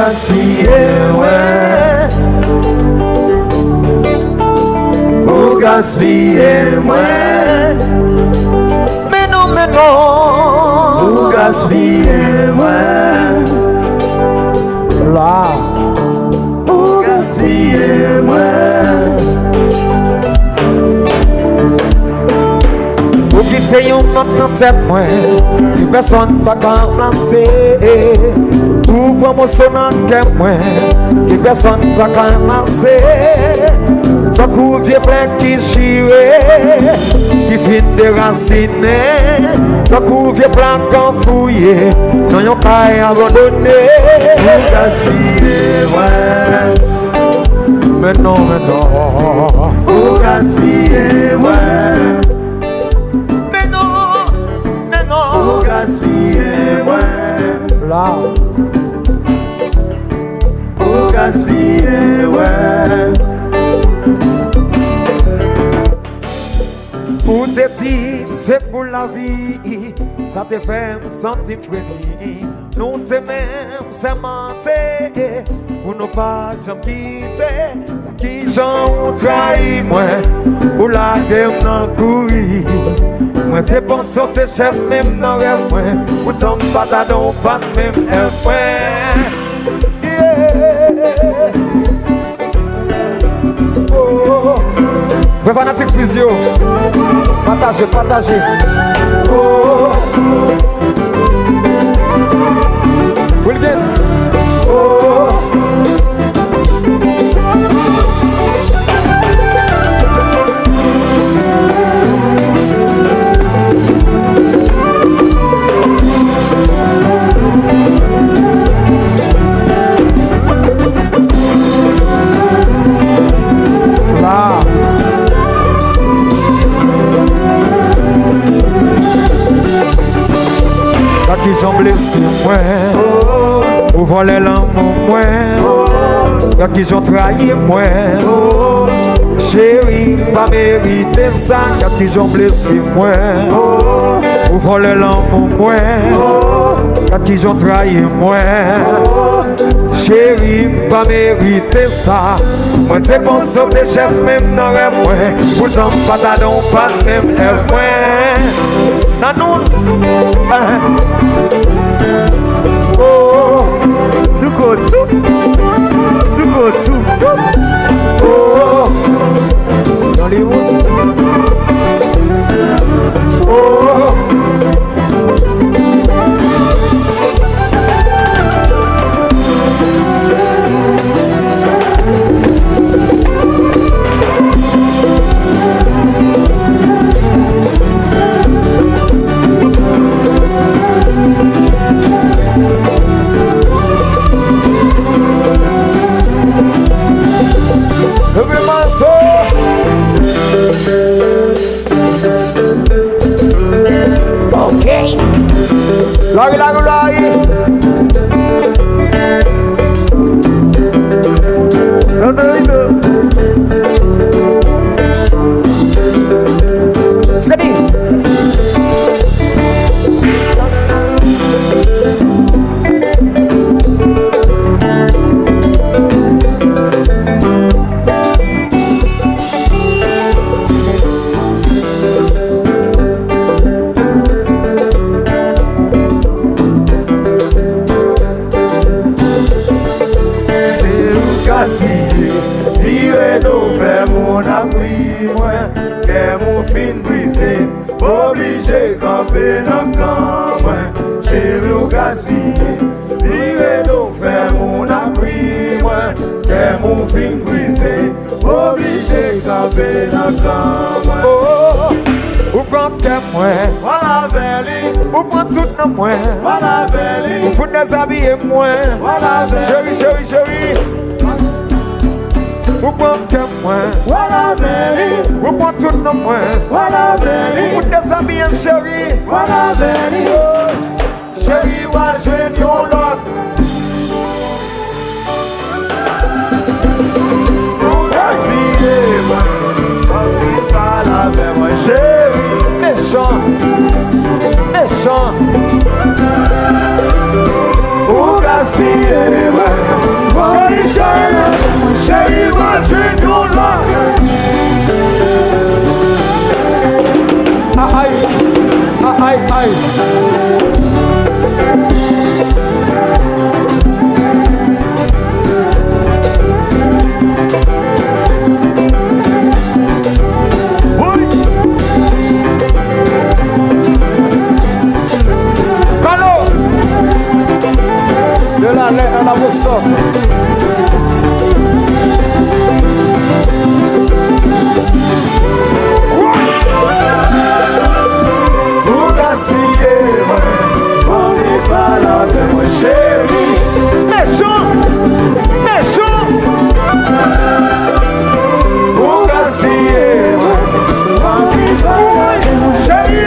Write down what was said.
gaspiller, ouais. Ou gaspiller, ouais. Mais non, mais non. Ou gaspiller, ouais. Là. Ou gaspiller, ouais. Ou quitter yon maintenant tête, moi. Plus personne va remplacer. Ou promotion dans le moi. Plus personne va remplacer. Tant qu'on vient plein qui chire, qui finit déraciner. Tant qu'on vient plein qu'on fouille, non yon pas abandonné. Ou gaspiller, ouais. Mais non, mais non. Ou gaspiller, ouais. Mais non, mais non. Ou gaspiller, ouais. Là. Ou gaspiller, ouais. Pour te dire, c'est pour la vie, ça te fait me sentir frémir. Nous te même, c'est mentir, pour ne pas jamais quitter. Qui j'en trahi, moi, pour la guerre n'en courir. Moi, t'es bon sur tes chefs, même dans rêve, moi, pour ton patadon, pas même rêve, oh. Fais fanatique physio. Partagez, partagez. Oh. Wilkins. Oh. Là. Quand ils ont blessé moi, ou volé l'amour moi, quand ils ont trahi moi, chérie, pas mérité ça. Quand ils ont blessé moi, ou volé l'amour moi, quand ils ont trahi moi, chérie, pas mérité ça. Moi t'es bon sur tes chefs même dans rêve moi, pourtant pas t'adon pas même rêve moi. Nanou, oh, Tuko, tuko, tuko, oh, dans les roses, oh. Okay. Lari, lari, lari. Vire d'eau, fais mon appui, moi, qu'est mon fin brisé, obligé camper dans le camp, moi, chérie ou gaspillé. Vire d'eau, fais mon appui, moi, qu'est mon fin brisé, obligé camper dans le camp, moi. Oh, ou prend tes moi, Voilà Verli, ou prend tout dans moi, voilà Verli, ou faut déshabiller moi, voilà Verli, chérie, chérie, chérie. Ou prend tes moi, voilà Verli, ou prend tout dans moi, voilà Verli, ou déshabiller chérie, voilà Verli, chérie, wa jeune yon lot. Ou gaspiller moi, on pas la même moi, chérie. méchant, méchant. Ou gaspiller moi. aller à la boussotte. Pour gaspiller, on n'est pas là de moi, chérie. Méchant, méchant. Pour gaspiller, on n'est pas là de moi, chérie.